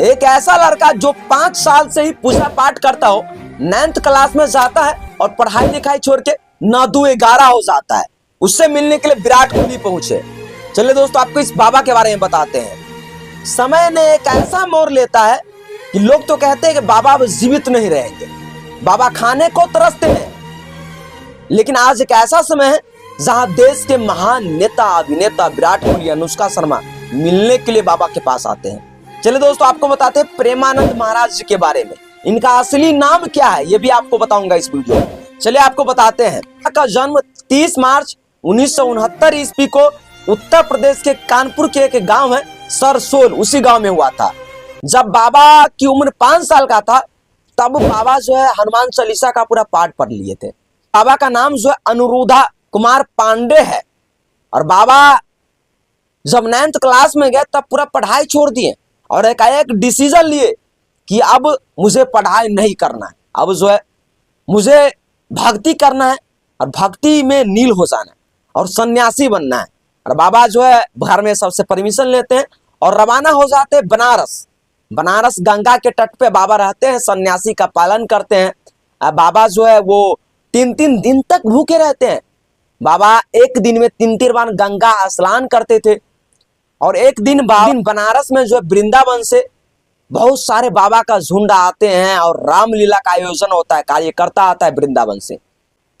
एक ऐसा लड़का जो 5 साल से ही पूजा पाठ करता हो, 9th क्लास में जाता है और पढ़ाई लिखाई छोड़ के 9-11 हो जाता है, उससे मिलने के लिए विराट कोहली पहुंचे। चलिए दोस्तों, आपको इस बाबा के बारे में बताते हैं। समय ने एक ऐसा मोड़ लेता है कि लोग तो कहते हैं कि बाबा अब जीवित नहीं रहेंगे, बाबा खाने को तरसते हैं। लेकिन आज एक ऐसा समय है जहां देश के महान नेता अभिनेता विराट कोहली, अनुष्का शर्मा मिलने के लिए बाबा के पास आते हैं। चलिए दोस्तों, आपको बताते हैं प्रेमानंद महाराज जी के बारे में। इनका असली नाम क्या है ये भी आपको बताऊंगा इस वीडियो में। चलिए आपको बताते हैं। का जन्म 30 मार्च 1969 ईस्वी को उत्तर प्रदेश के कानपुर के एक गांव है सरसोल, उसी गांव में हुआ था। जब बाबा की उम्र 5 साल का था तब बाबा जो है हनुमान चालीसा का पूरा पाठ पढ़ लिए थे। बाबा का नाम जो है अनुरुद्धा कुमार पांडे है। और बाबा जब 9th क्लास में गए तब पूरा पढ़ाई छोड़ दिए और एक डिसीजन लिए कि अब मुझे पढ़ाई नहीं करना है, अब जो है मुझे भक्ति करना है और भक्ति में नील हो जाना है और सन्यासी बनना है। और बाबा जो है घर में सबसे परमिशन लेते हैं और रवाना हो जाते हैं बनारस। बनारस गंगा के तट पे बाबा रहते हैं, सन्यासी का पालन करते हैं। बाबा जो है वो 3-3 दिन तक भूखे रहते हैं। बाबा एक दिन में 3-3 बार गंगा स्नान करते थे। और एक दिन बनारस में जो है वृंदावन से बहुत सारे बाबा का झुंड आते हैं और रामलीला का आयोजन होता है, कार्यकर्ता आता है वृंदावन से।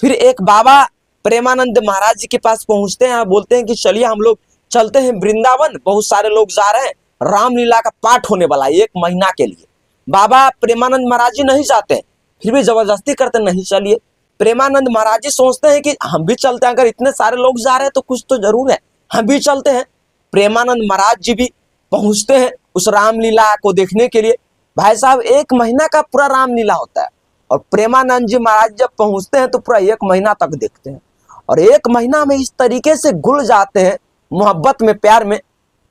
फिर एक बाबा प्रेमानंद महाराज जी के पास पहुंचते हैं, बोलते हैं कि चलिए हम लोग चलते हैं वृंदावन, बहुत सारे लोग जा रहे हैं, रामलीला का पाठ होने वाला है 1 महीना के लिए। बाबा प्रेमानंद महाराज जी नहीं जाते हैं, फिर भी जबरदस्ती करते नहीं चलिए। प्रेमानंद महाराज जी सोचते हैं कि हम भी चलते हैं, अगर इतने सारे लोग जा रहे हैं तो कुछ तो जरूर है, हम भी चलते हैं। प्रेमानंद महाराज जी भी पहुंचते हैं उस रामलीला को देखने के लिए। भाई साहब 1 महीना का पूरा रामलीला होता है और प्रेमानंद जी महाराज जब पहुंचते हैं तो पूरा 1 महीना तक देखते हैं। और 1 महीना में इस तरीके से घुल जाते हैं मोहब्बत में, प्यार में,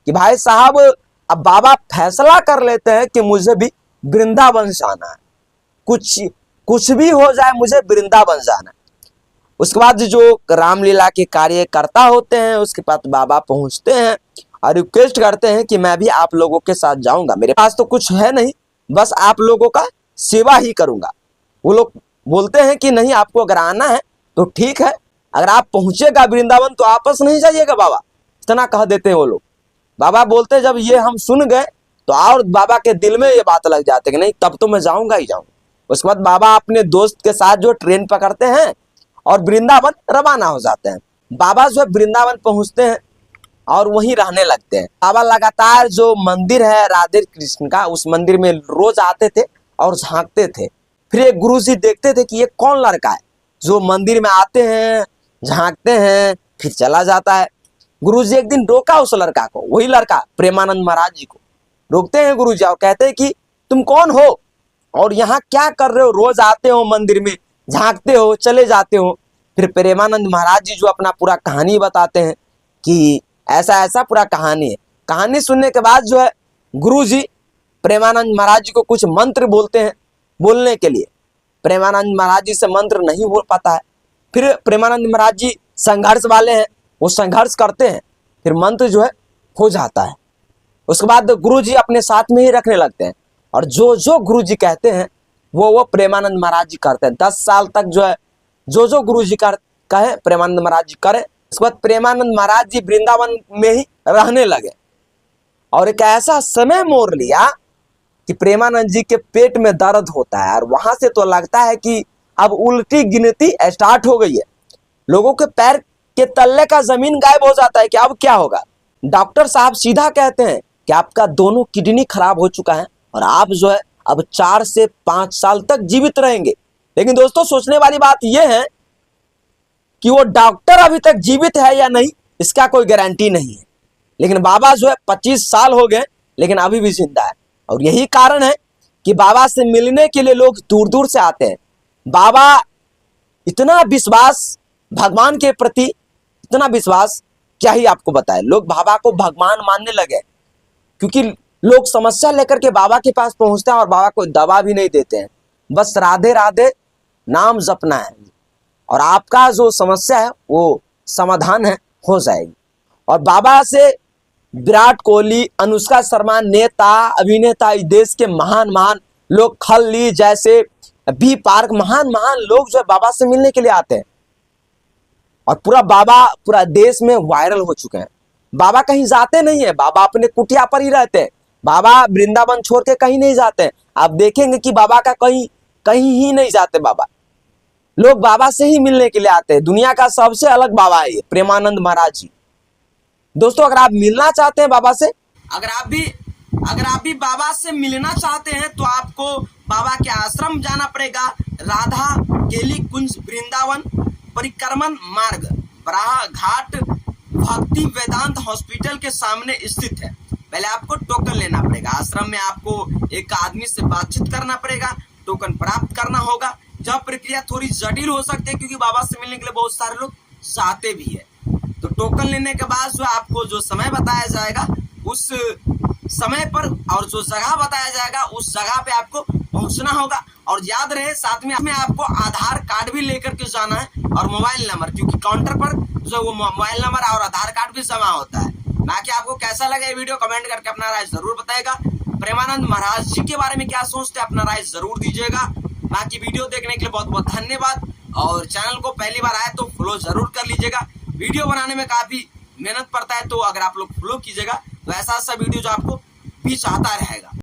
कि भाई साहब अब बाबा फैसला कर लेते हैं कि मुझे भी वृंदावन जाना है, कुछ भी हो जाए मुझे वृंदावन जाना है। उसके बाद जो रामलीला के कार्यकर्ता होते हैं उसके पास बाबा पहुंचते हैं और रिक्वेस्ट करते हैं कि मैं भी आप लोगों के साथ जाऊंगा, मेरे पास तो कुछ है नहीं, बस आप लोगों का सेवा ही करूंगा। वो लोग बोलते हैं कि नहीं, आपको अगर आना है तो ठीक है, अगर आप पहुंचेगा वृंदावन तो वापस नहीं जाइएगा बाबा, इतना कह देते हैं वो लोग। बाबा बोलते हैं जब ये हम सुन गए तो और बाबा के दिल में ये बात लग जाती है कि नहीं, तब तो मैं जाऊंगा ही जाऊंगा। उसके बाद बाबा अपने दोस्त के साथ जो ट्रेन पकड़ते हैं और वृंदावन रवाना हो जाते हैं। बाबा जो है वृंदावन पहुंचते हैं और वहीं रहने लगते हैं। बाबा लगातार जो मंदिर है राधे कृष्ण का, उस मंदिर में रोज आते थे और झांकते थे। फिर एक गुरुजी देखते थे कि ये कौन लड़का है जो मंदिर में आते हैं, झांकते हैं, फिर चला जाता है। गुरुजी एक दिन रोका उस लड़का को, वही लड़का प्रेमानंद महाराज जी को रोकते हैं गुरुजी और कहते हैं कि तुम कौन हो और यहाँ क्या कर रहे हो, रोज आते हो मंदिर में, झांकते हो, चले जाते हो। फिर प्रेमानंद महाराज जी जो अपना पूरा कहानी बताते हैं कि ऐसा ऐसा पूरा कहानी है। कहानी सुनने के बाद जो है गुरुजी प्रेमानंद महाराज जी को कुछ मंत्र बोलते हैं बोलने के लिए। प्रेमानंद महाराज जी से मंत्र नहीं बोल पाता है। फिर प्रेमानंद महाराज जी संघर्ष वाले हैं, वो संघर्ष करते हैं, फिर मंत्र जो है हो जाता है। उसके बाद गुरुजी अपने साथ में ही रखने लगते हैं और जो जो गुरुजी कहते हैं वो प्रेमानंद महाराज जी करते हैं। 10 साल तक जो है जो गुरुजी कहे प्रेमानंद महाराज जी करे। उसके बाद प्रेमानंद महाराज जी वृंदावन में ही रहने लगे और एक ऐसा समय मोड़ लिया कि प्रेमानंद जी के पेट में दर्द होता है और वहां से तो लगता है कि अब उल्टी गिनती स्टार्ट हो गई है। लोगों के पैर के तल्ले का जमीन गायब हो जाता है कि अब क्या होगा। डॉक्टर साहब सीधा कहते हैं कि आपका दोनों किडनी खराब हो चुका है और आप जो है अब 4 से 5 साल तक जीवित रहेंगे। लेकिन दोस्तों सोचने वाली बात यह है कि वो डॉक्टर अभी तक जीवित है या नहीं इसका कोई गारंटी नहीं है। लेकिन बाबा जो है 25 साल हो गए लेकिन अभी भी जिंदा है और यही कारण है कि बाबा से मिलने के लिए लोग दूर दूर से आते हैं। बाबा इतना विश्वास भगवान के प्रति, इतना विश्वास क्या ही आपको बताए, लोग बाबा को भगवान मानने लगे क्योंकि लोग समस्या लेकर के बाबा के पास पहुंचते हैं और बाबा को दवा भी नहीं देते हैं, बस राधे राधे नाम जपना है और आपका जो समस्या है वो समाधान है, हो जाएगी। और बाबा से विराट कोहली, अनुष्का शर्मा, नेता अभिनेता, इस देश के महान महान लोग, खल्ली जैसे बी पार्क, महान महान लोग जो है बाबा से मिलने के लिए आते हैं। और पूरा देश में वायरल हो चुके हैं। बाबा कहीं जाते नहीं है, बाबा अपने कुटिया पर ही रहते हैं। बाबा वृंदावन छोड़ के कहीं नहीं जाते हैं। आप देखेंगे कि बाबा का कहीं ही नहीं जाते बाबा। लोग बाबा से ही मिलने के लिए आते हैं। दुनिया का सबसे अलग बाबा है ये प्रेमानंद महाराज जी। दोस्तों, अगर आप मिलना चाहते हैं बाबा से, अगर आप भी बाबा से मिलना चाहते हैं तो आपको बाबा के आश्रम जाना पड़ेगा। राधा केली कुंज वृंदावन परिक्रमण मार्ग, बराह घाट, भक्ति वेदांत हॉस्पिटल के सामने स्थित है। पहले आपको टोकन लेना पड़ेगा। आश्रम में आपको एक आदमी से बातचीत करना पड़ेगा, टोकन प्राप्त करना होगा। जब प्रक्रिया थोड़ी जटिल हो सकती है क्योंकि बाबा से मिलने के लिए बहुत सारे लोग चाहते भी है। तो टोकन लेने के बाद जो आपको जो समय बताया जाएगा उस समय पर और जो जगह बताया जाएगा उस जगह पे आपको पहुंचना होगा। और याद रहे, साथ में आपको आधार कार्ड भी लेकर के जाना है और मोबाइल नंबर, क्योंकि काउंटर पर जो वो मोबाइल नंबर और आधार कार्ड भी जमा होता है। बाकी आपको कैसा लगा ये वीडियो कमेंट करके अपना राय जरूर बताएगा। प्रेमानंद महाराज जी के बारे में क्या सोचते हैं अपना राय जरूर दीजिएगा। बाकी वीडियो देखने के लिए बहुत बहुत धन्यवाद। और चैनल को पहली बार आए तो फॉलो जरूर कर लीजिएगा। वीडियो बनाने में काफी मेहनत पड़ता है, तो अगर आप लोग फॉलो कीजिएगा तो ऐसा वीडियो जो आपको भी चाहता रहेगा।